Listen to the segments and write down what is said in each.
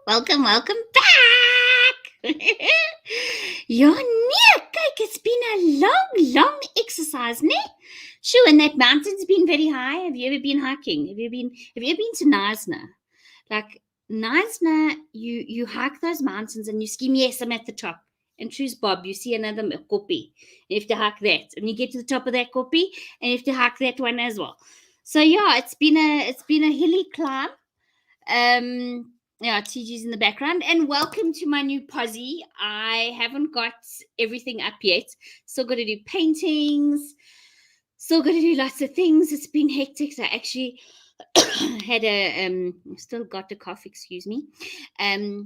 Welcome back. Ja, nee, kyk, it's been a long exercise, ne? Sure, and that mountain's been very high. Have you ever been hiking? Have you ever been to Knysna? Like Knysna, you hike those mountains and you skim, yes, I'm at the top. And choose Bob, you see another koppie. You have to hike that. And you get to the top of that koppie and you have to hike that one as well. So yeah, it's been a hilly climb. Yeah, TG's in the background. And welcome to my new posse. I haven't got everything up yet. Still got to do paintings. Still got to do lots of things. It's been hectic. So I actually had still got the cough, excuse me. I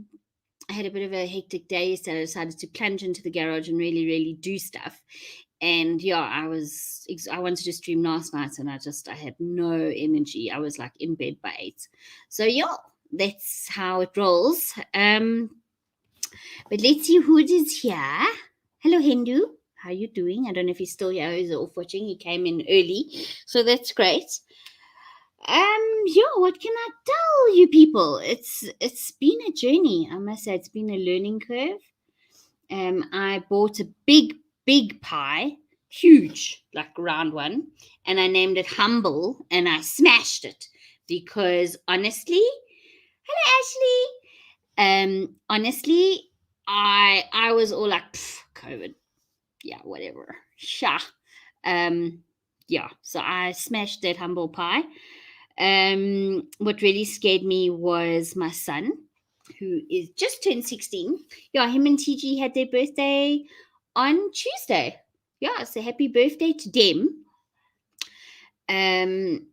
had a bit of a hectic day, so I decided to plunge into the garage and really do stuff. And yeah, I wanted to stream last night and I had no energy. I was like in bed by 8. So yeah, that's how it rolls. But let's see who it is here. Hello, Hindu. How you doing? I don't know if he's still here. He's off watching. He came in early, so that's great. Yeah, what can I tell you people? It's been a journey. I must say, it's been a learning curve. I bought a big pie, huge, like round one, and I named it Humble, and I smashed it because honestly, hello Ashley. Honestly, I was all like COVID, yeah, whatever, sha. Yeah, so I smashed that humble pie. What really scared me was my son, who is just turned 16. Yeah, him and TG had their birthday on Tuesday. Yeah, so happy birthday to them. And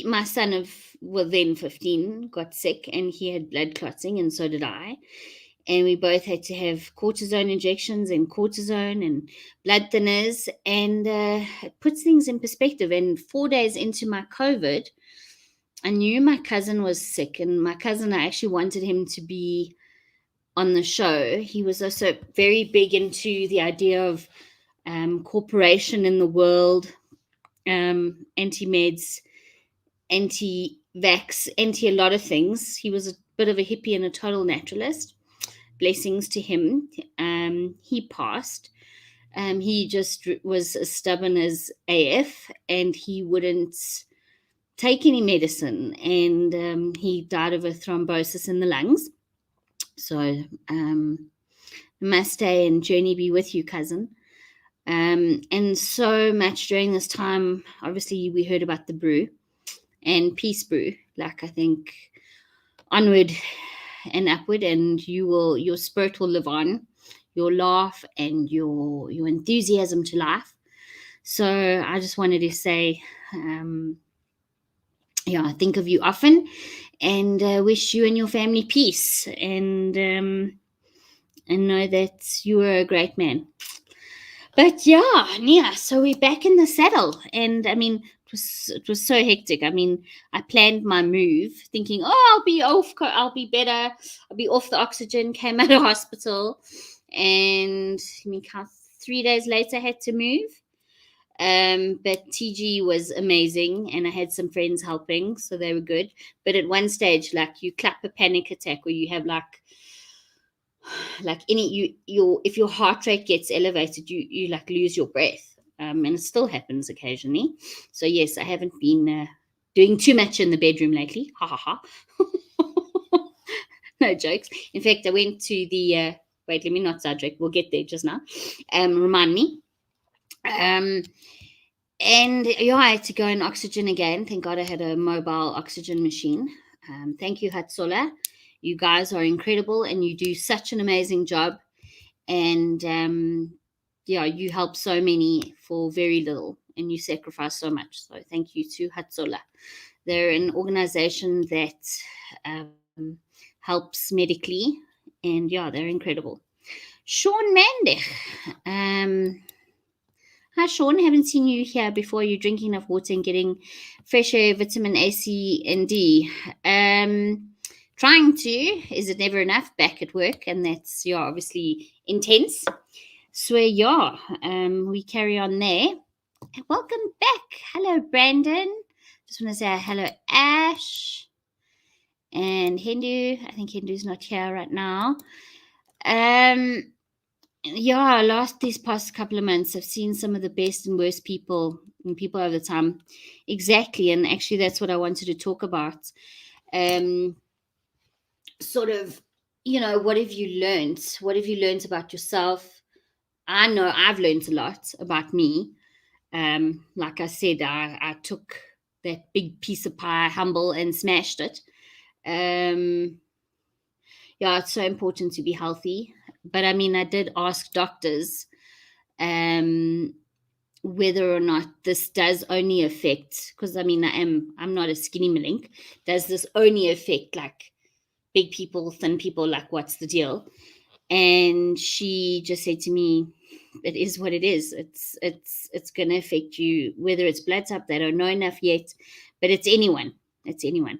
my son of then 15 got sick and he had blood clotting, and so did I. And we both had to have cortisone injections and cortisone and blood thinners, and it puts things in perspective. And 4 days into my COVID, I knew my cousin was sick, and my cousin, I actually wanted him to be on the show. He was also very big into the idea of cooperation in the world, anti-meds, anti-vax, anti a lot of things. He was a bit of a hippie and a total naturalist. Blessings to him. He passed. He just was as stubborn as AF, and he wouldn't take any medicine, and he died of a thrombosis in the lungs. So namaste and journey be with you, cousin. And so much during this time, obviously we heard about the brew and peace brew. Like, I think onward and upward, and your spirit will live on, your laugh and your enthusiasm to life. So I just wanted to say, yeah, I think of you often, and wish you and your family peace, and know that you are a great man. But yeah, so we're back in the saddle, and I mean, it was so hectic. I mean, I planned my move thinking, oh, I'll be better, I'll be off the oxygen. Came out of hospital, and I mean, 3 days later, I had to move. But TG was amazing, and I had some friends helping, so they were good. But at one stage, like, you clap a panic attack, or you have like if your heart rate gets elevated, you like lose your breath, and it still happens occasionally. So yes, I haven't been doing too much in the bedroom lately. Ha ha ha. No jokes. In fact, I went to the wait, let me not sidetrack, we'll get there just now. Remind me. And yeah, I had to go in oxygen again. Thank God I had a mobile oxygen machine. Thank you, Hatsola. You guys are incredible, and you do such an amazing job. And yeah, you help so many for very little, and you sacrifice so much. So thank you to Hatsola. They're an organization that helps medically, and yeah, they're incredible. Sean Mandich. Hi, Sean. Haven't seen you here before. You're drinking enough water and getting fresh air, vitamin A, C, and D. Trying to. Is it never enough? Back at work, and that's obviously intense. So we carry on there. Welcome back. Hello, Brandon. Just want to say hello, Ash. And Hindu, I think Hindu's not here right now. These past couple of months, I've seen some of the best and worst people and people over time. Exactly. And actually, that's what I wanted to talk about. Sort of, what have you learned? What have you learned about yourself? I know I've learned a lot about me. Like I said, I took that big piece of pie, humble, and smashed it. It's so important to be healthy. But I mean, I did ask doctors whether or not this does only affect, because I mean, I'm not a skinny malink. Does this only affect like big people, thin people? Like, what's the deal? And she just said to me, it is what it is. It's going to affect you, whether it's blood type. They don't know enough yet, but it's anyone. It's anyone.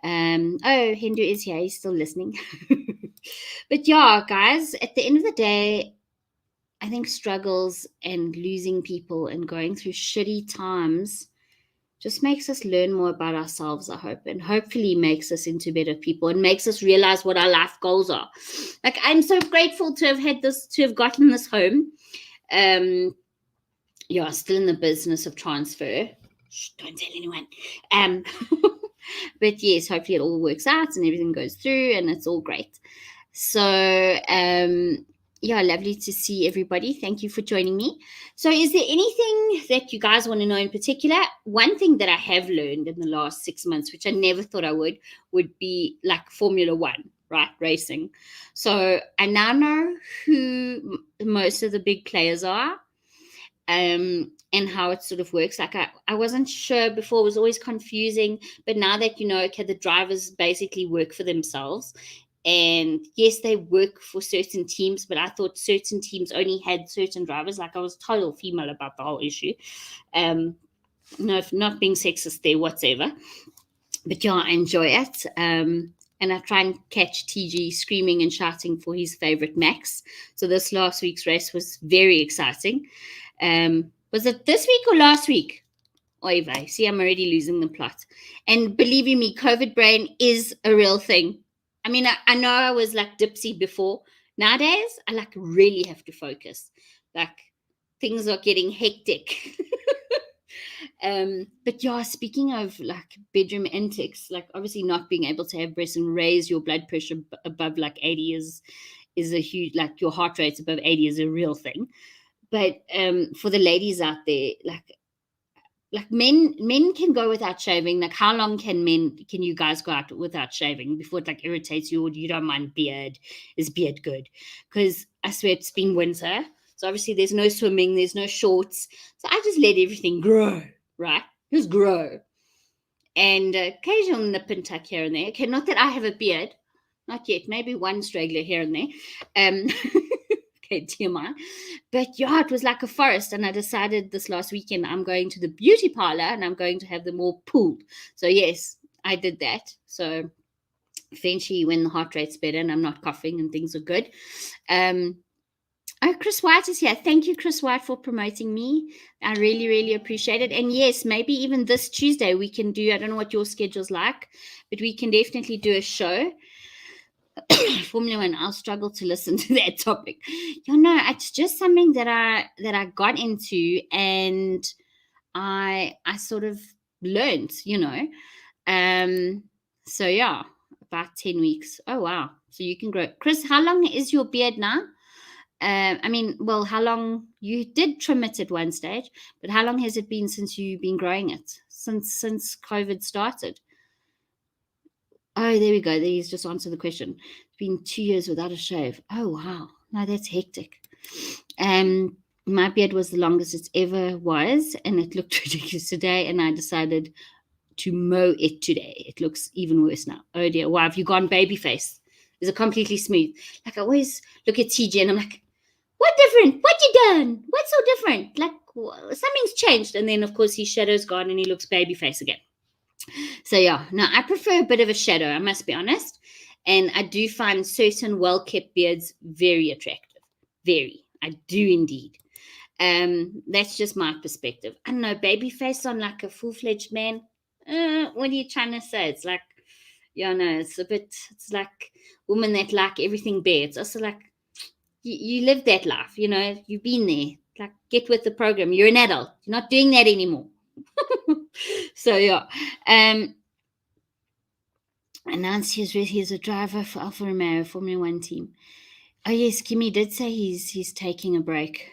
Hindu is here. He's still listening. But yeah, guys, at the end of the day, I think struggles and losing people and going through shitty times just makes us learn more about ourselves, I hope, and hopefully makes us into better people and makes us realize what our life goals are. Like, I'm so grateful to have gotten this home. Still in the business of transfer. Shh, don't tell anyone. But yes, hopefully it all works out and everything goes through and it's all great. So, lovely to see everybody. Thank you for joining me. So is there anything that you guys want to know in particular? One thing that I have learned in the last 6 months, which I never thought I would be like Formula One, right? Racing. So I now know who most of the big players are. And how it sort of works. Like I wasn't sure before, it was always confusing, but now that okay, the drivers basically work for themselves. And yes, they work for certain teams, but I thought certain teams only had certain drivers. Like I was total female about the whole issue. No, not being sexist there whatsoever. But yeah, I enjoy it. And I try and catch TG screaming and shouting for his favorite Max. So this last week's race was very exciting. Was it this week or last week? Oy vey. See, I'm already losing the plot. And believe you me, COVID brain is a real thing. I mean, I know I was like dipsy before. Nowadays, I like really have to focus. Like things are getting hectic. But yeah, speaking of like bedroom antics, like obviously not being able to have breasts and raise your blood pressure above like 80 is a huge, like your heart rate above 80 is a real thing. But for the ladies out there, like men can go without shaving. Like how long can you guys go out without shaving before it like irritates you or you don't mind beard? Is beard good? Because I swear it's been winter. So obviously there's no swimming, there's no shorts. So I just let everything grow, right? Just grow. And occasional nip and tuck here and there. Okay, not that I have a beard. Not yet. Maybe one straggler here and there. Okay, TMI. But yeah, it was like a forest. And I decided this last weekend I'm going to the beauty parlor and I'm going to have them all pulled. So yes, I did that. So eventually when the heart rate's better and I'm not coughing and things are good. Chris White is here. Thank you, Chris White, for promoting me. I really, really appreciate it. And yes, maybe even this Tuesday we can do, I don't know what your schedule's like, but we can definitely do a show. Formula One, I'll struggle to listen to that topic. It's just something that I got into and I sort of learned, So yeah, about 10 weeks. Oh wow. So you can grow. Chris, how long is your beard now? How long you did trim it at one stage, but how long has it been since you've been growing it? Since COVID started? Oh, there we go. He's just answered the question. It's been 2 years without a shave. Oh, wow. No, that's hectic. My beard was the longest it ever was, and it looked ridiculous today, and I decided to mow it today. It looks even worse now. Oh, dear. Why have you gone baby face? Is it completely smooth? Like, I always look at TJ, and I'm like, what different? What you done? What's so different? Like, something's changed. And then, of course, his shadow's gone, and he looks baby face again. So yeah, no, I prefer a bit of a shadow, I must be honest. And I do find certain well-kept beards very attractive. Very. I do indeed. That's just my perspective. I don't know, baby face on like a full-fledged man. What are you trying to say? It's like, Yeah, no, it's like women that like everything bare. It's also like, you live that life, you've been there. Like, get with the program. You're an adult. You're not doing that anymore. So, yeah. Announced he's a driver for Alfa Romeo Formula One team. Oh, yes, Kimmy did say he's taking a break.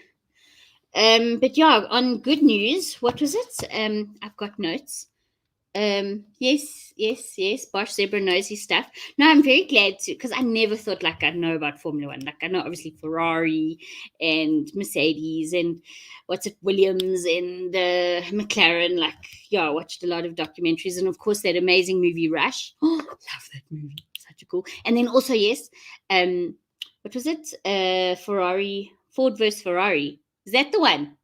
But yeah, on good news, what was it? I've got notes. Yes. Bosch Zebra knows his stuff. No, I'm very glad to, because I never thought like I'd know about Formula One. Like, I know obviously Ferrari and Mercedes and Williams and McLaren. Like, yeah, I watched a lot of documentaries, and of course that amazing movie Rush. Oh, love that movie. Such a cool. And then also, yes, what was it? Ford versus Ferrari. Is that the one?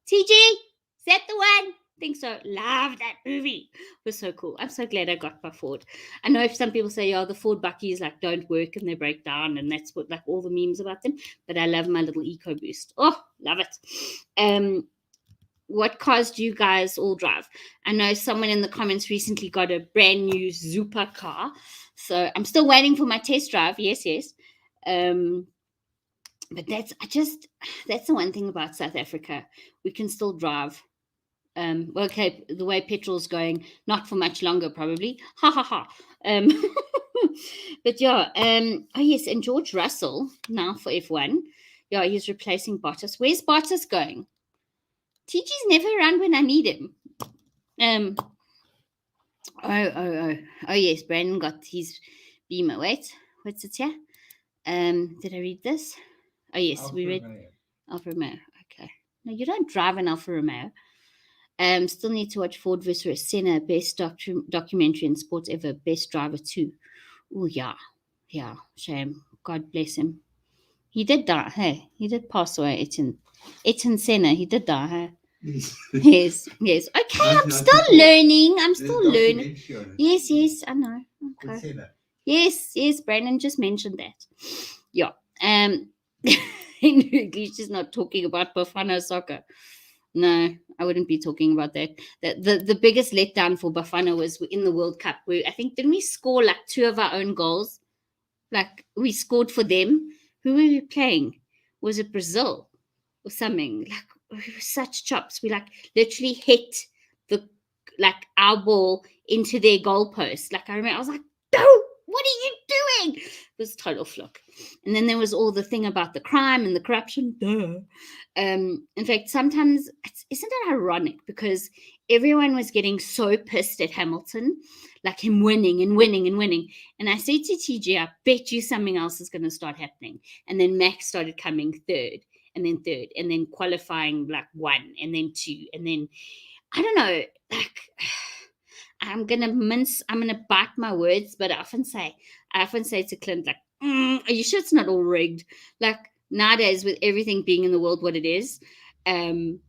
TG, is that the one? I think so. Love that movie. It was so cool. I'm so glad I got my Ford. I know if some people say, the Ford Buckies like don't work and they break down, and that's what like all the memes about them. But I love my little EcoBoost. Oh, love it. What cars do you guys all drive? I know someone in the comments recently got a brand new Zupa car, so I'm still waiting for my test drive. Yes. But that's the one thing about South Africa. We can still drive. Okay, the way petrol's going, not for much longer, probably. Ha ha ha. But yeah, oh yes, and George Russell now for F1. Yeah, he's replacing Bottas. Where's Bottas going? TG's never around when I need him. Oh yes, Brandon got his Beamer. Wait, what's it here? Did I read this? Oh yes, Alfa we read Romeo. Alfa Romeo. Okay. No, you don't drive an Alfa Romeo. Still need to watch Ford versus Senna, best documentary in sports ever, best driver too. Oh yeah, shame. God bless him. He did die. Hey, he did pass away. Etienne Senna. He did die. Hey? Yes. Okay, I'm still learning. Yes, I know. Okay. Yes. Brandon just mentioned that. Yeah. English is not talking about Bafana soccer. No, I wouldn't be talking about that. The biggest letdown for Bafana was in the World Cup, where I think, didn't we score like 2 of our own goals? Like, we scored for them. Who were we playing? Was it Brazil or something? Like, we were such chops. We like literally hit our ball into their goalpost. Like, I remember I was like, no, what are you doing? It was total fluke. And then there was all the thing about the crime and the corruption. Duh. In fact, sometimes isn't it ironic, because everyone was getting so pissed at Hamilton, like him winning and winning and winning. And I said to TG, I bet you something else is going to start happening. And then Max started coming third, and then qualifying like 1, and then 2, and then I don't know, like, I'm gonna bite my words, but I often say to Clint, like, are you sure it's not all rigged? Like, nowadays, with everything being in the world what it is, and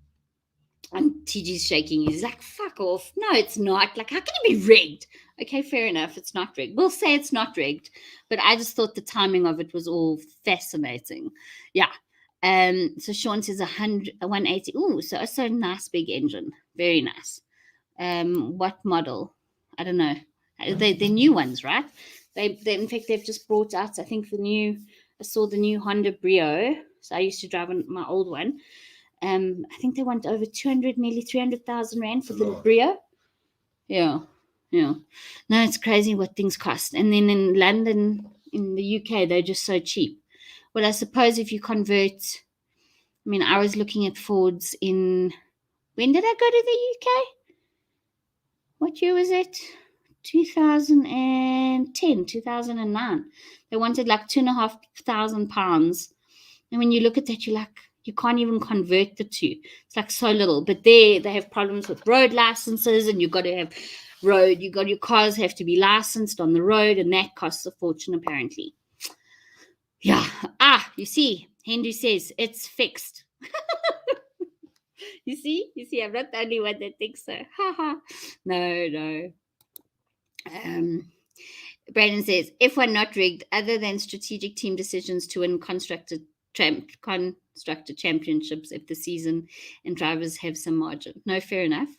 TG's shaking. He's like, fuck off. No, it's not. Like, how can it be rigged? Okay, fair enough. It's not rigged. We'll say it's not rigged. But I just thought the timing of it was all fascinating. Yeah. So Sean says 180. Ooh, so a nice big engine. Very nice. What model? I don't know. They're new ones, right? They in fact, they've just brought out, I think, I saw the new Honda Brio. So I used to drive my old one. I think they want over 200, nearly 300,000 rand for the Brio. Yeah. No, it's crazy what things cost. And then in London, in the UK, they're just so cheap. Well, I suppose if you convert, I was looking at Fords when did I go to the UK? What year was it? 2010, 2009. They wanted like £2,500. And when you look at that, you're like, you can't even convert the two. It's like so little. But they have problems with road licenses, and you've got to have your cars have to be licensed on the road, and that costs a fortune apparently. Yeah. You see, Henry says it's fixed. You see, I'm not the only one that thinks so. No. Brandon says, F1 not rigged, other than strategic team decisions to win constructed championships if the season and drivers have some margin. No, fair enough.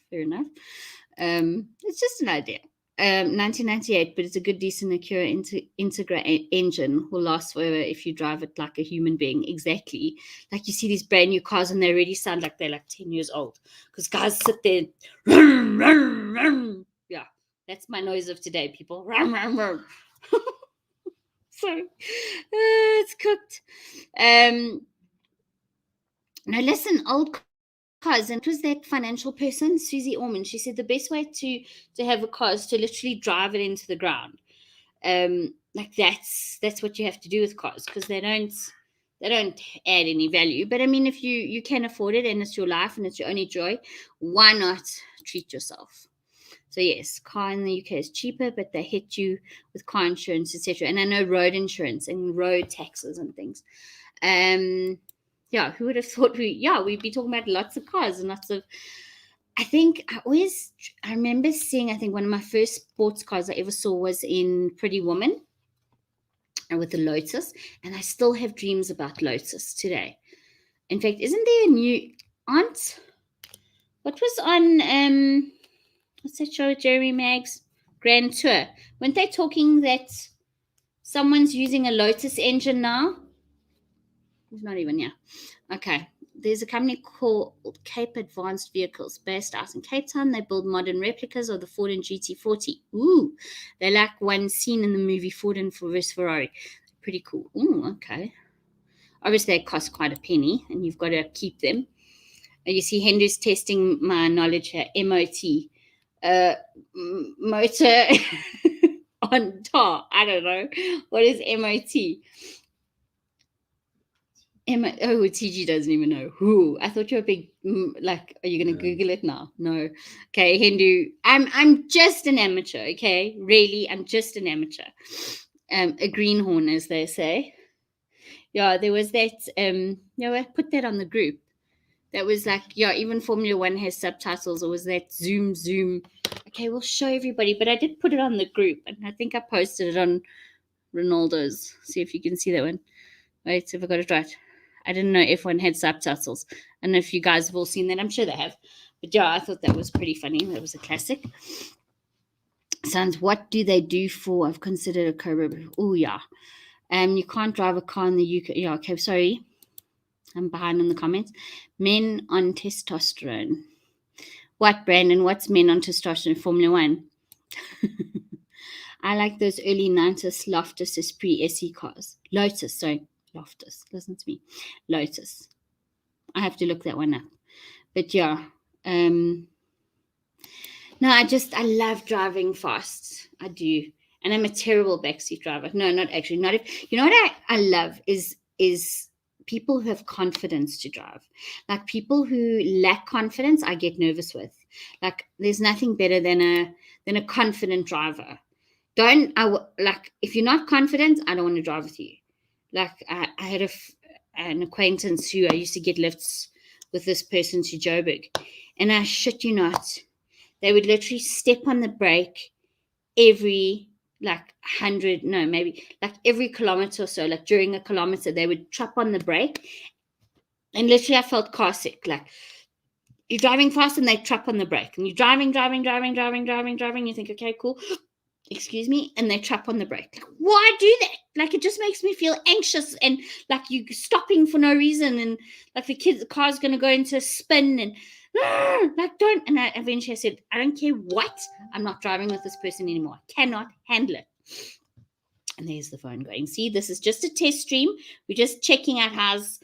It's just an idea. 1998, but it's a good, decent, secure Integra engine. Will last forever if you drive it like a human being. Exactly. Like you see these brand new cars and they already sound like they're like 10 years old because guys sit there. Rum, rum, rum. Yeah, that's my noise of today, people. Rum, rum, rum. So it's cooked. Now listen, old cars, and it was that financial person, Susie Orman. She said the best way to have a car is to literally drive it into the ground. Like that's what you have to do with cars because they don't add any value. But I mean, if you can afford it and it's your life and it's your only joy, why not treat yourself? So yes, car in the UK is cheaper, but they hit you with car insurance, etc. And I know road insurance and road taxes and things. Yeah, who would have thought we'd be talking about lots of cars and lots of. I remember seeing, I think one of my first sports cars I ever saw was in Pretty Woman with the Lotus, and I still have dreams about Lotus today. In fact, isn't there a new what was on what's that show with Jeremy Maggs? Grand Tour. Weren't they talking that someone's using a Lotus engine now? It's not even here. Okay. There's a company called Cape Advanced Vehicles based out in Cape Town. They build modern replicas of the Ford and GT40. Ooh, they're like one scene in the movie Ford and vs Ferrari. Pretty cool. Ooh, okay. Obviously, they cost quite a penny, and you've got to keep them. You see, Henry's testing my knowledge here. MOT, motor on tar. I don't know what is MOT. TG doesn't even know. Who? I thought you were big. Like, are you going to Google it now? No. Okay, Hindu. I'm just an amateur. Okay, really, I'm just an amateur. A greenhorn, as they say. Yeah, there was that. I put that on the group. That was like, yeah, even Formula One has subtitles, or was that Zoom? Okay, we'll show everybody. But I did put it on the group, and I think I posted it on Ronaldo's. See if you can see that one. Wait, if I got it right. I didn't know F1 had subtitles. I don't know if you guys have all seen that. I'm sure they have. But yeah, I thought that was pretty funny. That was a classic. Sounds, what do they do for? I've considered a Cobra. Oh, yeah. You can't drive a car in the UK. Yeah, okay, sorry. I'm behind in the comments. Men on testosterone. What, Brandon? What's men on testosterone? Formula One. I like those early 90s Loftus Esprit SE cars. Lotus, sorry. Loftus. Listen to me. Lotus. I have to look that one up. But yeah. No, I love driving fast. I do. And I'm a terrible backseat driver. No, not actually. Not if, you know what I love is people who have confidence to drive. Like people who lack confidence, I get nervous with. Like there's nothing better than a confident driver. If you're not confident, I don't want to drive with you. Like I had an acquaintance who I used to get lifts with this person to Joburg, and I shit you not, they would literally step on the brake every every kilometer or so. Like during a kilometer, they would trap on the brake, and literally I felt car sick. Like you're driving fast and they trap on the brake, and you're driving. You think, okay, cool. Excuse me, and they trap on the brake. Like, why do that? Like, it just makes me feel anxious, and like you stopping for no reason, and like the car's gonna go into a spin, and like don't. And I eventually said, I don't care what, I'm not driving with this person anymore. I cannot handle it. And there's the phone going. See, this is just a test stream. We're just checking out how's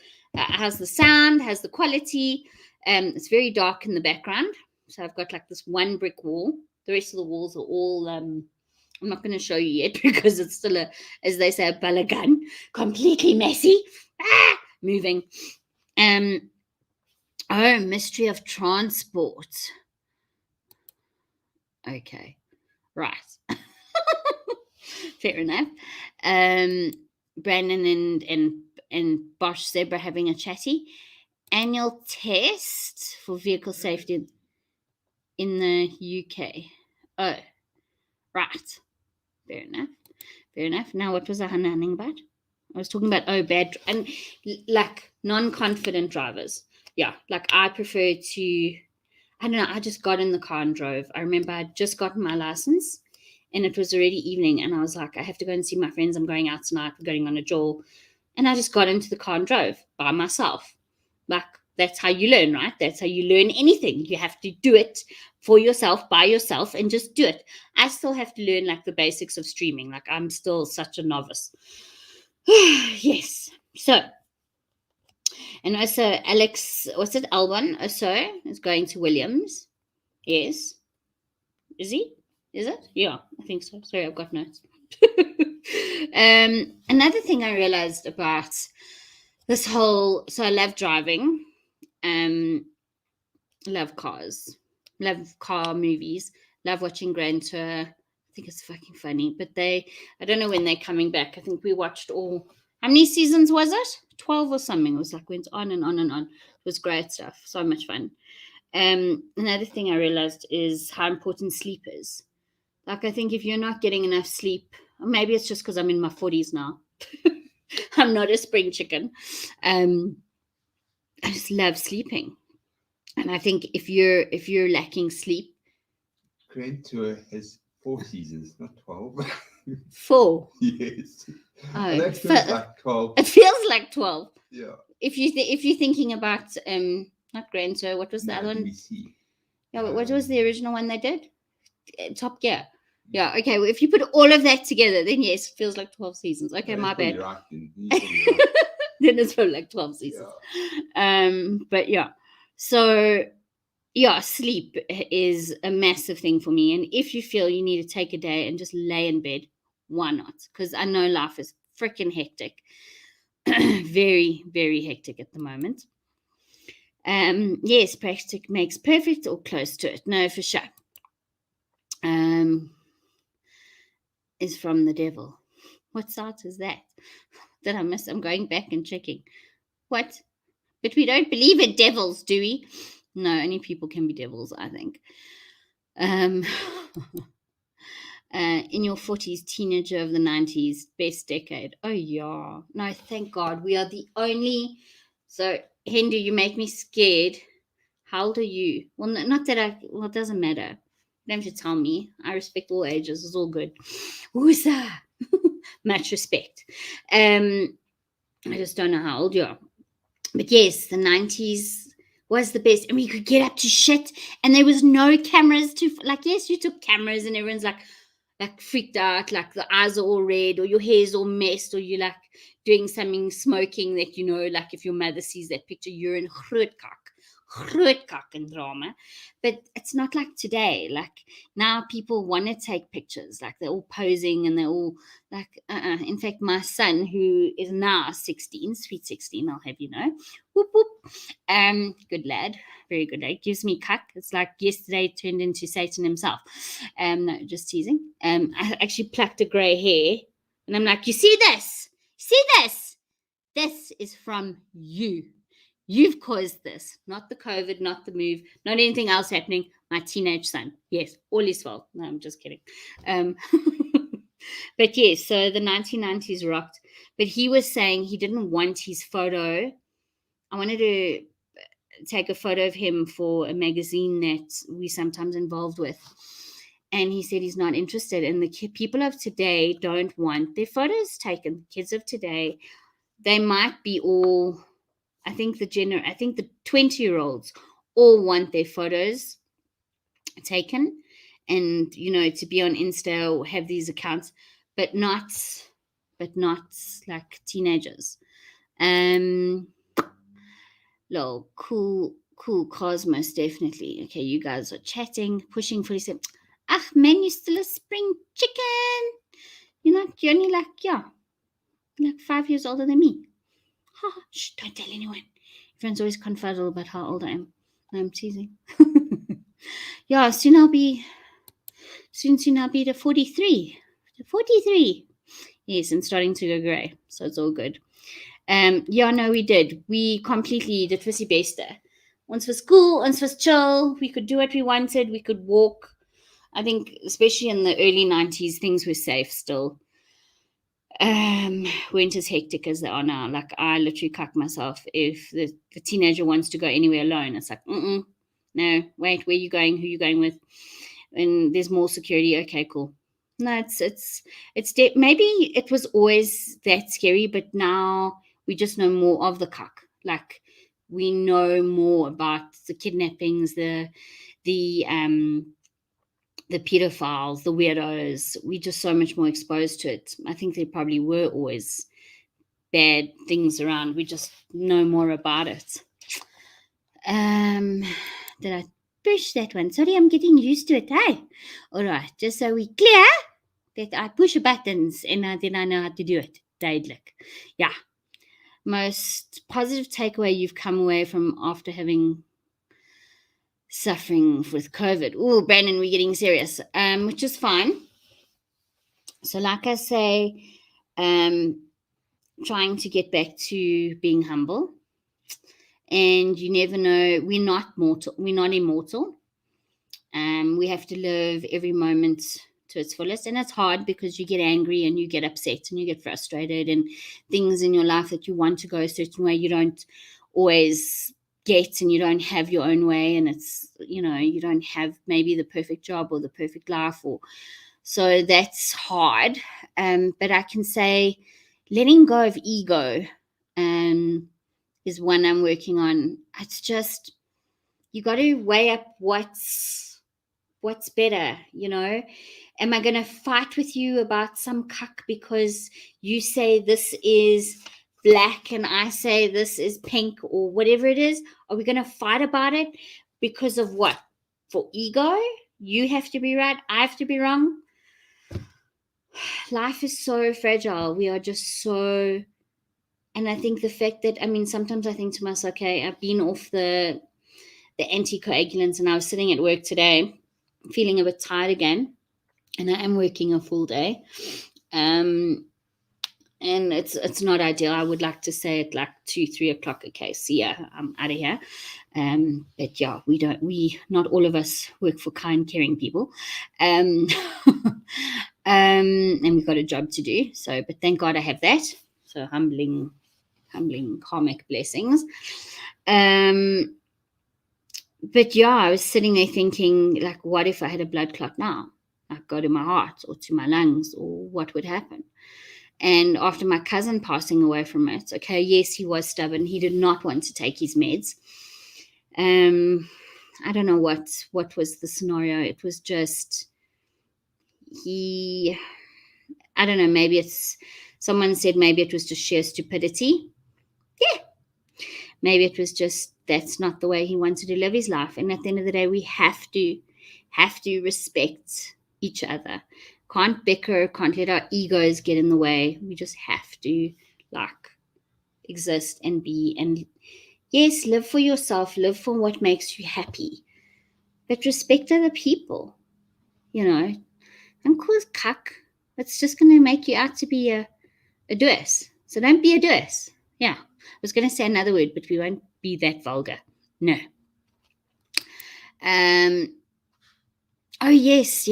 the sound, how's the quality. It's very dark in the background, so I've got like this one brick wall. The rest of the walls are all I'm not going to show you yet because it's still as they say, a balagan, completely messy, moving. Mystery of transport. Okay, right. Fair enough. Brandon and Bosch Zebra having a chatty. Annual test for vehicle safety in the UK. Oh, right. Fair enough. Now, what was I hunting about? I was talking about, bad and like non-confident drivers. Yeah, like I prefer to, I don't know, I just got in the car and drove. I remember I'd just gotten my license and it was already evening, and I was like, I have to go and see my friends. I'm going out tonight. We're going on a jaw. And I just got into the car and drove by myself. Like, that's how you learn, right? That's how you learn anything. You have to do it for yourself, by yourself, and just do it. I still have to learn like the basics of streaming. Like, I'm still such a novice. Yes. So, and also Alex, what's it? Albon also is going to Williams. Yes. Is he? Is it? Yeah, I think so. Sorry, I've got notes. Another thing I realized about this whole, so I love driving, love cars, love car movies, love watching Grand Tour. I think it's fucking funny, but I don't know when they're coming back. I think we watched all, how many seasons was it? 12 or something. It was like, went on and on and on. It was great stuff. So much fun. Another thing I realized is how important sleep is. Like, I think if you're not getting enough sleep, maybe it's just because I'm in my 40s now. I'm not a spring chicken. I just love sleeping. And I think if you're lacking sleep. Grand Tour has 4 seasons, not 12. 4? Yes. Oh, and that feels like 12. It feels like 12. Yeah. If you're thinking about not Grand Tour, what was the other one? BBC. Yeah, what was the original one they did? Top Gear. Yeah, okay. Well, if you put all of that together, then yes, it feels like 12 seasons. Okay, my bad. Right, then. Then it's probably like 12 seasons. Yeah. But yeah. So yeah, sleep is a massive thing for me. And if you feel you need to take a day and just lay in bed, why not? Because I know life is freaking hectic. Very, very hectic at the moment. Yes, practice makes perfect or close to it. No, for sure. Is from the devil. What site is that? Did I miss? I'm going back and checking. What? But we don't believe in devils, do we? No, only people can be devils, I think. In your 40s, teenager of the 90s, best decade. Oh, yeah. No, thank God. We are the only... So, Hindu, you make me scared. How old are you? Well, not that Well, it doesn't matter. You don't have to tell me. I respect all ages. It's all good. Woosa! Much respect. I just don't know how old you are. But yes, the 90s was the best. And we could get up to shit. And there was no cameras to... Like, yes, you took cameras and everyone's like freaked out. Like, the eyes are all red or your hair's all messed or you're like doing something smoking that, you know, like if your mother sees that picture, you're in groot kak and drama. But it's not like today. Like, now people want to take pictures. Like, they're all posing and they're all like, In fact, my son, who is now 16, sweet 16, I'll have you know, whoop whoop, good lad, very good lad, gives me cuck. It's like yesterday turned into Satan himself. No, just teasing. I actually plucked a grey hair and I'm like, you see this? This is from you. You've caused this, not the COVID, not the move, not anything else happening. My teenage son. Yes, all his fault. No, I'm just kidding. But yes, so the 1990s rocked. But he was saying he didn't want his photo. I wanted to take a photo of him for a magazine that we sometimes involved with. And he said he's not interested. And the people of today don't want their photos taken. Kids of today, they might be all... I think the 20-year-olds all want their photos taken and, you know, to be on Insta or have these accounts, but not like teenagers. Lol, cool Cosmos, definitely. Okay, you guys are chatting, pushing 47. Ah, man, you're still a spring chicken. You're only like 5 years older than me. Shh, don't tell anyone. Everyone's always confuddled about how old I am. I'm teasing. Yeah, soon I'll be the 43. The 43. Yes, and starting to go grey. So it's all good. Yeah, no, we did. We completely did Fissy Bester. Once for school, once for chill. We could do what we wanted. We could walk. I think, especially in the early 90s, things were safe still. Weren't as hectic as they are now. Like, I literally cuck myself if the teenager wants to go anywhere alone. It's like, no, wait, where are you going? Who are you going with? And there's more security. Okay, cool. No, maybe it was always that scary, but now we just know more of the cuck. Like we know more about the kidnappings, the the pedophiles, the weirdos. We're just so much more exposed to it. I think there probably were always bad things around. We just know more about it. Did I push that one? Sorry, I'm getting used to it. Hey, all right, just so we clear that I push buttons and then I know how to do it. Duidelijk. Yeah. Most positive takeaway you've come away from after having suffering with COVID. Oh, Brandon, we're getting serious, which is fine. So, like I say, trying to get back to being humble. And you never know, we're not mortal, we're not immortal. We have to live every moment to its fullest, and it's hard because you get angry and you get upset and you get frustrated, and things in your life that you want to go a certain way you don't always get, and you don't have your own way, and it's, you know, you don't have maybe the perfect job or the perfect life, or so that's hard. But I can say letting go of ego is one I'm working on. It's just, you got to weigh up what's better, you know. Am I going to fight with you about some cuck because you say this is black and I say this is pink, or whatever it is? Are we going to fight about it because of what? For ego? You have to be right, I have to be wrong. Life is so fragile. We are just so, and I think the fact that, I mean, sometimes I think to myself, okay, I've been off the anticoagulants and I was sitting at work today feeling a bit tired again, and I am working a full day, and it's not ideal. I would like to say at like 2-3 o'clock, okay, see ya, I'm out of here. But yeah, we not all of us work for kind, caring people, and we've got a job to do. So, but thank God I have that. So humbling karmic blessings. But yeah, I was sitting there thinking, like, what if I had a blood clot now? Like, go to my heart or to my lungs, or what would happen? And after my cousin passing away from it, okay, yes, he was stubborn. He did not want to take his meds. I don't know what was the scenario. It was just, I don't know, maybe someone said maybe it was just sheer stupidity. Yeah. Maybe it was just, that's not the way he wanted to live his life. And at the end of the day, we have to respect each other. Can't bicker, can't let our egos get in the way. We just have to, like, exist and be. And yes, live for yourself, live for what makes you happy. But respect other people, you know. And cause cuck, it's just going to make you out to be a duess. So don't be a duess. Yeah. I was going to say another word, but we won't be that vulgar. No. Oh, yes.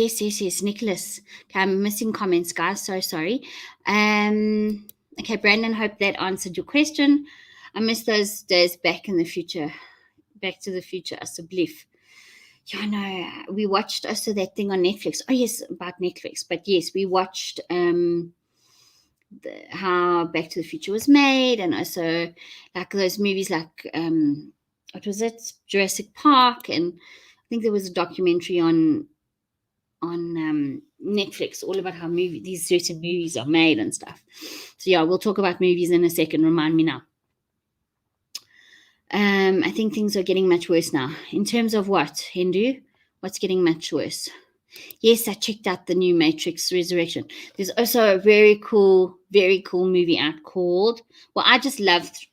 Nicholas. Okay, I'm missing comments, guys. So sorry. Okay, Brandon, hope that answered your question. I miss those days back in the future. Back to the Future, Asseblief. Yeah, I know. We watched also that thing on Netflix. Oh, yes, about Netflix. But yes, we watched how Back to the Future was made, and also like those movies like what was it, Jurassic Park, and I think there was a documentary on Netflix all about how these certain movies are made and stuff. So yeah, we'll talk about movies in a second. Remind me now. I think things are getting much worse now. In terms of what, Hindu? What's getting much worse? Yes, I checked out the new Matrix Resurrection. There's also a very cool movie out called, well, I just loved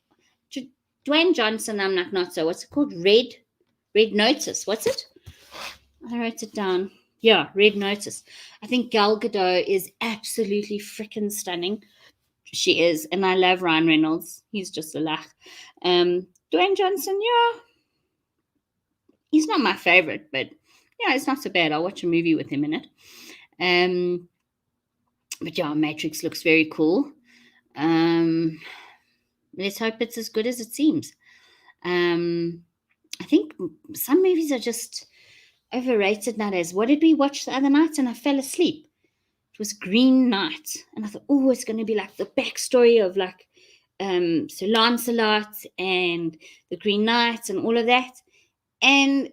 Dwayne Johnson. I'm not so. What's it called? Red Notice. What's it? I wrote it down. Yeah, Red Notice. I think Gal Gadot is absolutely freaking stunning. She is, and I love Ryan Reynolds. He's just a laugh. Dwayne Johnson, yeah, he's not my favorite, but yeah, it's not so bad. I'll watch a movie with him in it. But yeah, Matrix looks very cool. Let's hope it's as good as it seems. I think some movies are just overrated nowadays. What did we watch the other night and I fell asleep? It was Green Knight, and I thought, oh, it's going to be like the backstory of like Sir Lancelot and the Green Knight and all of that. And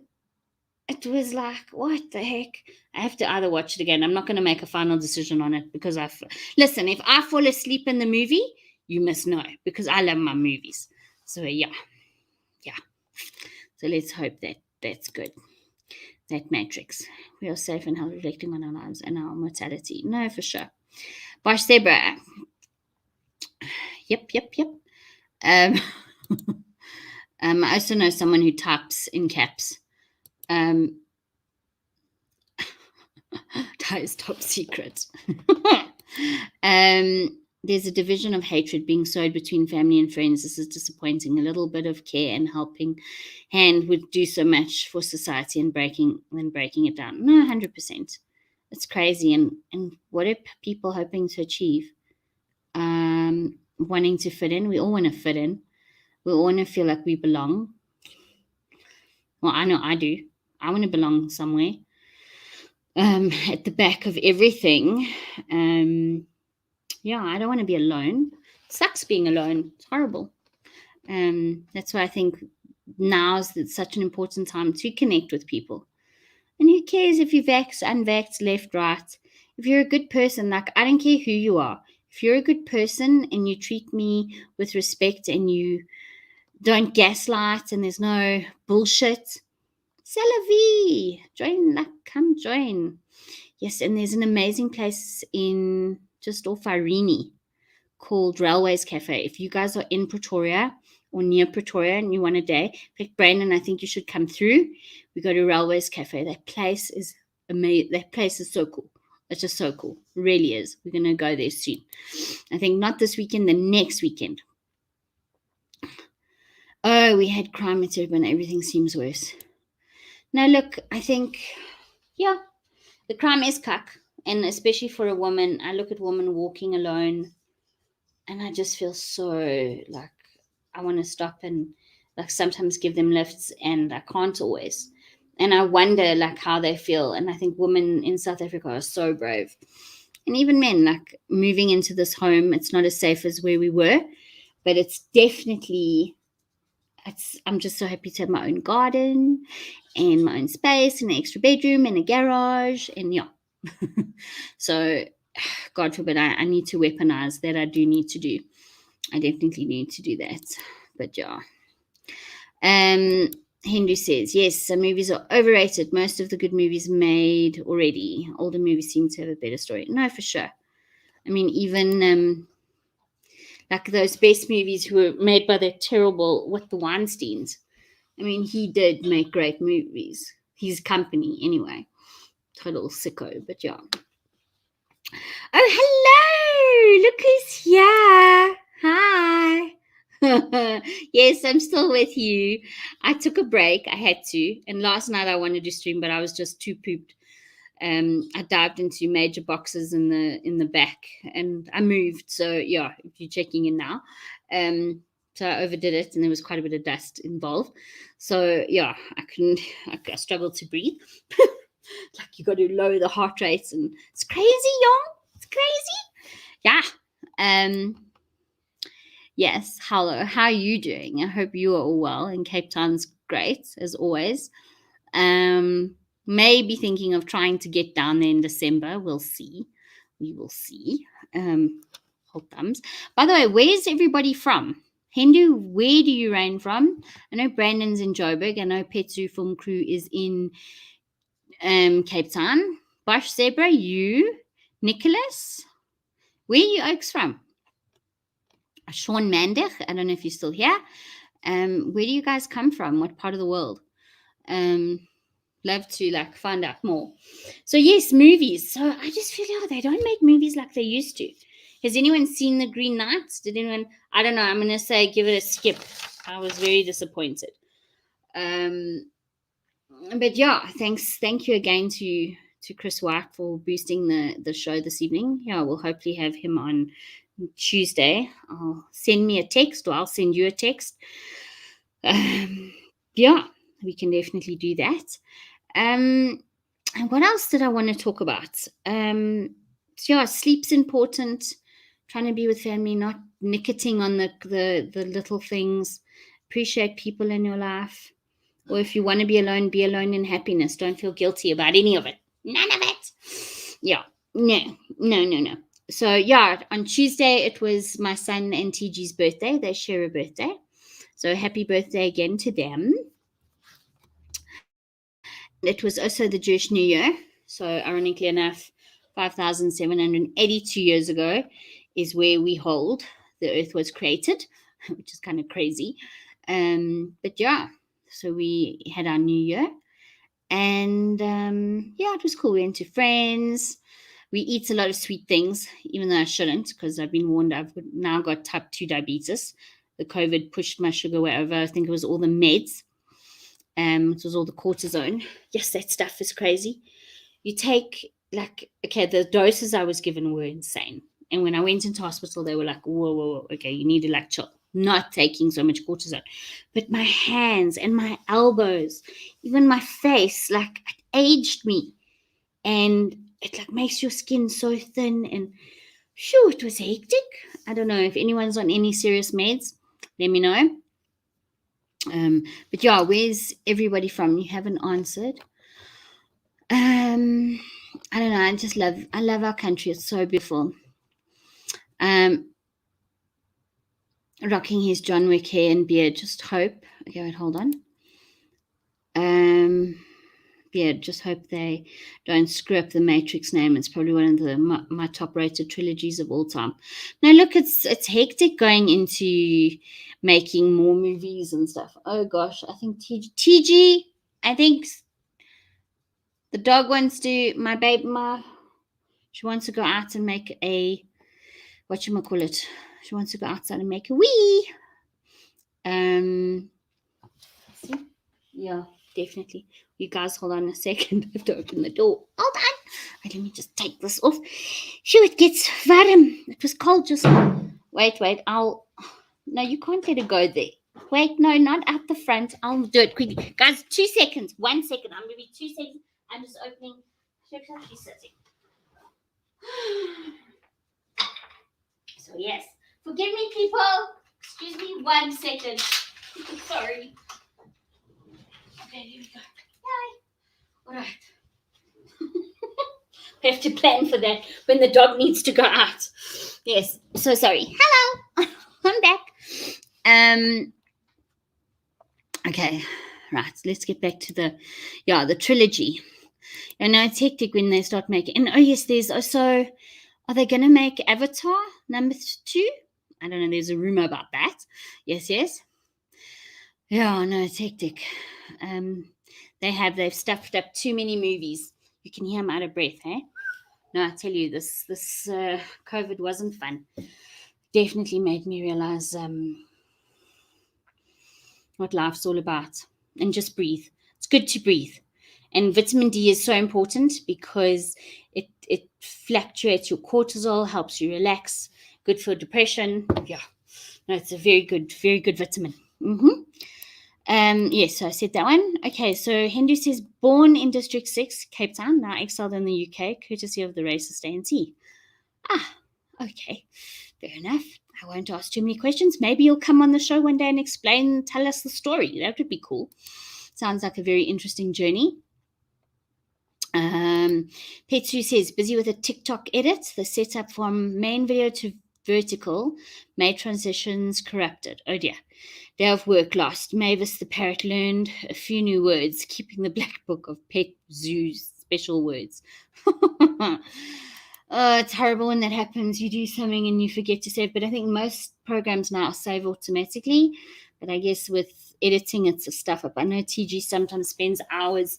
it was like, what the heck? I have to either watch it again. I'm not going to make a final decision on it because listen, if I fall asleep in the movie, you must know because I love my movies. So yeah. So let's hope that that's good. That Matrix. We are safe and healthy, reflecting on our lives and our mortality. No, for sure. Bosh Zebra. Yep. I also know someone who types in caps. That is top secret. There's a division of hatred being sowed between family and friends. This is disappointing. A little bit of care and helping hand would do so much for society and breaking it down. No, 100%. It's crazy. And what are people hoping to achieve? Wanting to fit in. We all want to fit in. We all want to feel like we belong. Well, I know I do. I want to belong somewhere. At the back of everything. Yeah, I don't want to be alone. It sucks being alone. It's horrible. That's why I think now is such an important time to connect with people. And who cares if you're vaxxed, unvaxxed, left, right? If you're a good person, like I don't care who you are. If you're a good person and you treat me with respect and you don't gaslight and there's no bullshit, c'est la vie. Join, like, come join. Yes, and there's an amazing place in just off Irene called Railways Cafe. If you guys are in Pretoria or near Pretoria and you want a day, like Brandon, I think you should come through. We go to Railways Cafe. That place is amazing. That place is so cool. It's just so cool. It really is. We're going to go there soon. I think not this weekend, the next weekend. Oh, we had crime at Durban. Everything seems worse. Now, look, I think, yeah, the crime is cuck. And especially for a woman, I look at women walking alone and I just feel so like I want to stop and like sometimes give them lifts and I can't always. And I wonder like how they feel. And I think women in South Africa are so brave. And even men, like moving into this home, it's not as safe as where we were, but it's definitely, I'm just so happy to have my own garden and my own space and an extra bedroom and a garage and yeah. So God forbid I need to weaponize that. I do need to do. I definitely need to do that. But yeah. Hindu says, yes, some movies are overrated. Most of the good movies made already. Older movies seem to have a better story. No, for sure. I mean, even like those best movies who were made by the terrible, the Weinsteins. I mean, he did make great movies. His company, anyway. Total sicko, but yeah. Oh, hello! Look who's here. Hi. Yes, I'm still with you. I took a break. I had to. And last night I wanted to stream, but I was just too pooped. I dived into major boxes in the back and I moved. So yeah, if you're checking in now. So I overdid it and there was quite a bit of dust involved. So yeah, I struggled to breathe. Like you got to lower the heart rates and it's crazy, y'all. It's crazy. Yeah. Yes. Hello. How are you doing? I hope you are all well. And Cape Town's great as always. Maybe thinking of trying to get down there in December. We'll see. We will see. Hold thumbs. By the way, where's everybody from? Hindu, where do you reign from? I know Brandon's in Joburg. I know Petsu Film Crew is in Cape Town. Bosh Zebra, you. Nicholas, where are you Oaks from? Sean Mandich, I don't know if you're still here. Where do you guys come from? What part of the world? Love to find out more. So yes, movies. So I just feel they don't make movies like they used to. Has anyone seen The Green Knight? Did anyone? I don't know. I'm gonna say give it a skip. I was very disappointed. But yeah, thank you again to Chris White for boosting the show this evening. Yeah, we'll hopefully have him on Tuesday. Send me a text or I'll send you a text. Yeah, we can definitely do that. And what else did I want to talk about? yeah, sleep's important. Trying to be with family, not nicketing on the little things. Appreciate people in your life. Or if you want to be alone in happiness. Don't feel guilty about any of it. None of it. Yeah. No. So yeah, on Tuesday it was my son and TG's birthday. They share a birthday. So happy birthday again to them. And it was also the Jewish New Year. So ironically enough, 5,782 years ago is where we hold the earth was created, which is kind of crazy. But yeah, so we had our New Year. And yeah, it was cool. We went to friends. We eat a lot of sweet things, even though I shouldn't, because I've been warned I've now got type 2 diabetes. The COVID pushed my sugar way over. I think it was all the meds. It was all the cortisone. Yes, that stuff is crazy. You take, like, okay, the doses I was given were insane. And when I went into hospital, they were like, whoa, okay, you need to like chill, not taking so much cortisone. But my hands and my elbows, even my face, like, it aged me. And it like makes your skin so thin, and shoo, it was hectic. I don't know if anyone's on any serious meds, let me know. But yeah, where's everybody from? You haven't answered. I don't know. I love our country. It's so beautiful. Rocking his John Wick hair and beard. Just hope. Okay, wait, hold on. Yeah, just hope they don't screw up the Matrix name. It's probably one of my top rated trilogies of all time. Now look, it's hectic going into making more movies and stuff. Oh gosh, I think TG, I think the dog wants to, she wants to go out and make a, whatchamacallit, she wants to go outside and make a wee. Yeah, definitely. You guys hold on a second. I have to open the door. Hold on. Wait, let me just take this off. Shoo, it gets warm. It was cold just now. Wait, no, you can't let it go there. Wait, no, not at the front. I'll do it quickly. Guys, 2 seconds. 1 second. I'm going to be 2 seconds. I'm just opening. She's sitting. So, yes. Forgive me, people. Excuse me 1 second. Sorry. Okay, here we go. Bye. All right. We have to plan for that when the dog needs to go out. Yes. So sorry. Hello. I'm back. Okay. Right. Let's get back to the trilogy. And now it's hectic when they start making. And oh yes, there's also. Are they going to make Avatar number 2? I don't know. There's a rumor about that. Yes. Yeah. No, it's hectic. They've stuffed up too many movies. You can hear I'm out of breath, hey? No, I tell you, this COVID wasn't fun. Definitely made me realize what life's all about. And just breathe. It's good to breathe. And vitamin D is so important because it fluctuates your cortisol, helps you relax, good for depression. Yeah. No, it's a very good vitamin. Yes, so I said that one. Okay, so Hindu says, born in District 6, Cape Town, now exiled in the UK, courtesy of the racist ANC. Ah, okay, fair enough. I won't ask too many questions. Maybe you'll come on the show one day and tell us the story. That would be cool. Sounds like a very interesting journey. Petsu says, busy with a TikTok edit. The setup from main video to vertical made transitions corrupted. Oh dear. Day of work lost. Mavis the parrot learned a few new words, keeping the black book of Pet Zoo's special words. Oh, it's horrible when that happens. You do something and you forget to save. But I think most programs now save automatically. But I guess with editing, it's a stuff up. I know TG sometimes spends hours.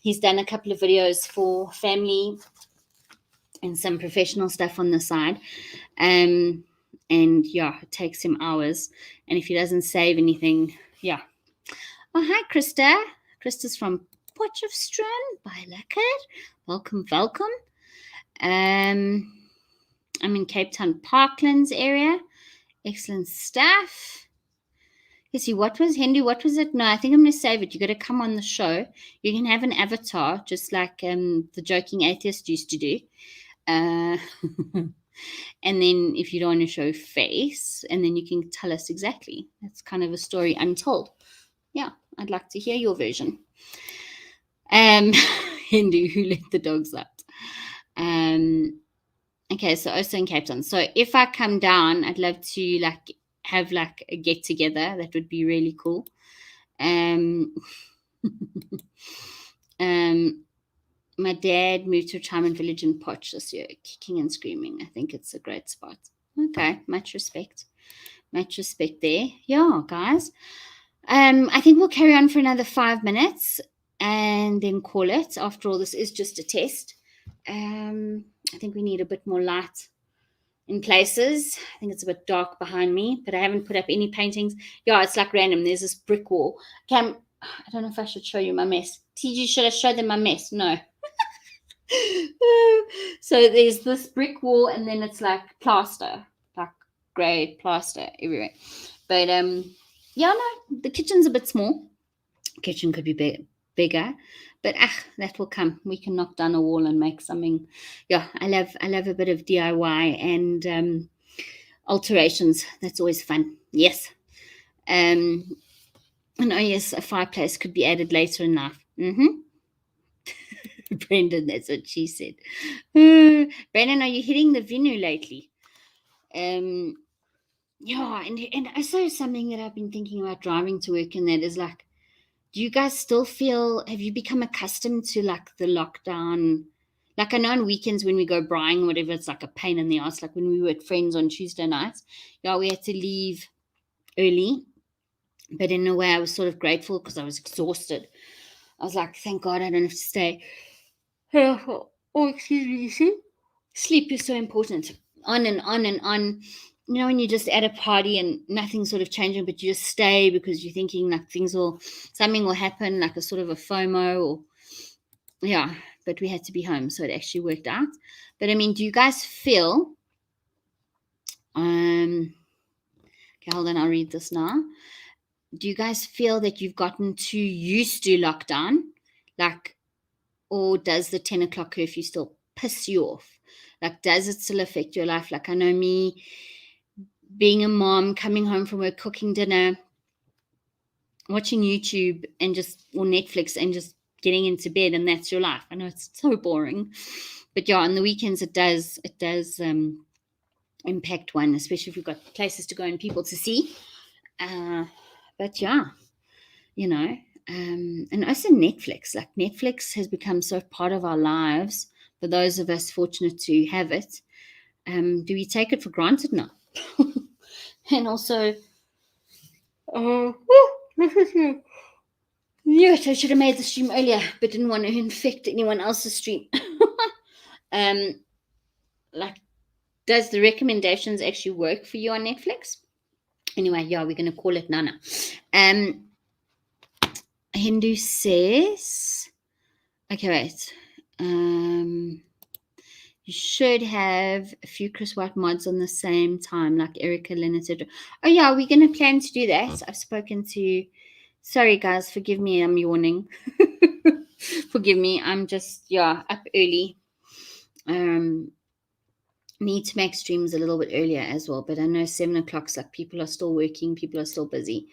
He's done a couple of videos for family and some professional stuff on the side. And yeah, it takes him hours. And if he doesn't save anything, yeah. Oh, hi, Krista. Krista's from Potchefstroom by Lekker. Welcome. I'm in Cape Town, Parklands area. Excellent stuff. Let's see, what was Hindu? What was it? No, I think I'm going to save it. You got to come on the show. You can have an avatar, just like the Joking Atheist used to do. And then if you don't want to show face, and then you can tell us exactly. That's kind of a story untold. Yeah, I'd like to hear your version. Hindu, who let the dogs out? Okay, so also in Cape Town. So if I come down, I'd love to have a get together. That would be really cool. My dad moved to a retirement village in Potch this year, kicking and screaming. I think it's a great spot. Okay, much respect. Much respect there. Yeah, guys. I think we'll carry on for another 5 minutes and then call it. After all, this is just a test. I think we need a bit more light in places. I think it's a bit dark behind me, but I haven't put up any paintings. Yeah, it's like random. There's this brick wall. I don't know if I should show you my mess. TG, should I show them my mess? No. So there's this brick wall, and then it's like plaster, like grey plaster everywhere. But yeah, no, the kitchen's a bit small. Kitchen could be bigger, but that will come. We can knock down a wall and make something. Yeah, I love a bit of DIY and alterations. That's always fun. Yes. And oh yes, a fireplace could be added later in life. Brendan, that's what she said. Brendan, are you hitting the venue lately? Yeah, and also something that I've been thinking about driving to work, and that is like, do you guys still feel, have you become accustomed to like the lockdown? Like I know on weekends when we go braaiing or whatever, it's like a pain in the ass. Like when we were at friends on Tuesday nights, yeah, we had to leave early. But in a way, I was sort of grateful because I was exhausted. I was like, thank God I don't have to stay. Oh, excuse me, you see? Sleep is so important. On and on and on. You know, when you're just at a party and nothing's sort of changing, but you just stay because you're thinking like something will happen, like a sort of a FOMO or, yeah, but we had to be home, so it actually worked out. But I mean, do you guys feel, okay, hold on, I'll read this now. Do you guys feel that you've gotten too used to lockdown? Like, or does the 10 o'clock curfew still piss you off? Like, does it still affect your life? Like, I know me, being a mom, coming home from work, cooking dinner, watching YouTube or Netflix and just getting into bed, and that's your life. I know it's so boring, but yeah, on the weekends it does impact one, especially if we've got places to go and people to see. But yeah, you know, and also Netflix. Like Netflix has become so part of our lives for those of us fortunate to have it. Do we take it for granted now? And also, yes, I should have made the stream earlier, but didn't want to infect anyone else's stream. Like, does the recommendations actually work for you on Netflix? Anyway, yeah, we're going to call it Nana. Hindu says, okay, wait. You should have a few Chris White mods on the same time, like Erica Limited. Oh, yeah, we're going to plan to do that. I've spoken to, sorry, guys, forgive me, I'm yawning. Forgive me, I'm just, up early. Need to make streams a little bit earlier as well, but I know 7 o'clock's like people are still working, people are still busy.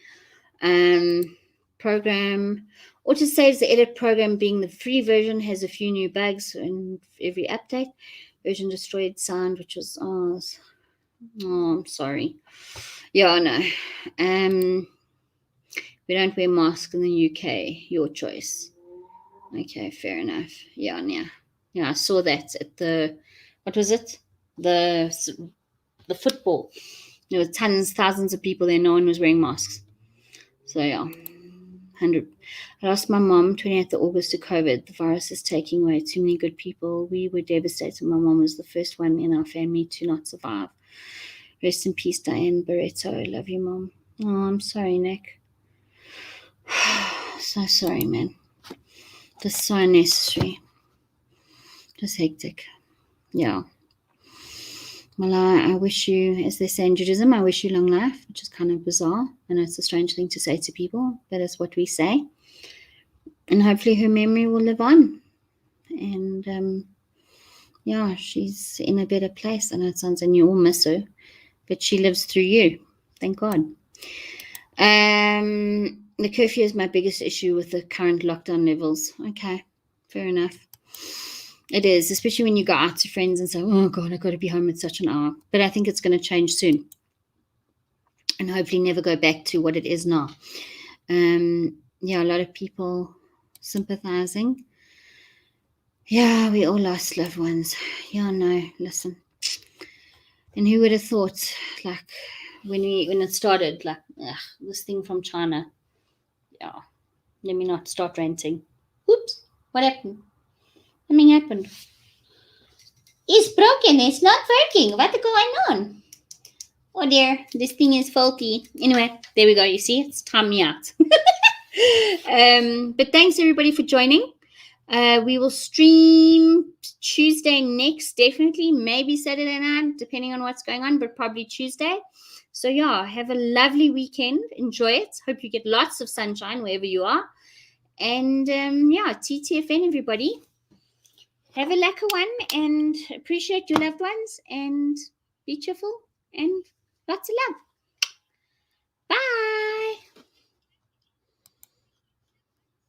Program, autosaves, the edit program being the free version, has a few new bugs in every update. Version destroyed sound, which was I'm sorry. Yeah, no. We don't wear masks in the UK. Your choice. Okay, fair enough. Yeah. I saw that at the, what was it? The football. There were thousands of people there. No one was wearing masks. So yeah. 100. I lost my mom 28th of August to COVID. The virus is taking away too many good people. We were devastated. My mom was the first one in our family to not survive. Rest in peace, Diane Barreto. I love you, Mom. Oh, I'm sorry, Nick. So sorry, man. Just so unnecessary. Just hectic. Yeah. Well, I wish you, as they say in Judaism, I wish you long life, which is kind of bizarre. I know it's a strange thing to say to people, but it's what we say. And hopefully her memory will live on. And yeah, she's in a better place. I know it sounds, and you all miss her, but she lives through you. Thank God. The curfew is my biggest issue with the current lockdown levels. Okay, fair enough. It is, especially when you go out to friends and say, oh God, I've got to be home at such an hour. But I think it's going to change soon and hopefully never go back to what it is now. Yeah, a lot of people sympathizing. Yeah, we all lost loved ones. Yeah, no, listen. And who would have thought, like, when it started, like, this thing from China. Yeah, let me not start ranting. Oops, what happened? Something happened. It's broken. It's not working. What's going on? Oh dear, this thing is faulty. Anyway, there we go. You see, it's timed me out. But thanks everybody for joining. We will stream Tuesday next, definitely. Maybe Saturday night, depending on what's going on, but probably Tuesday. So yeah, have a lovely weekend. Enjoy it. Hope you get lots of sunshine wherever you are. And yeah, TTFN everybody. Have a lacquer one and appreciate your loved ones and be cheerful and lots of love. Bye.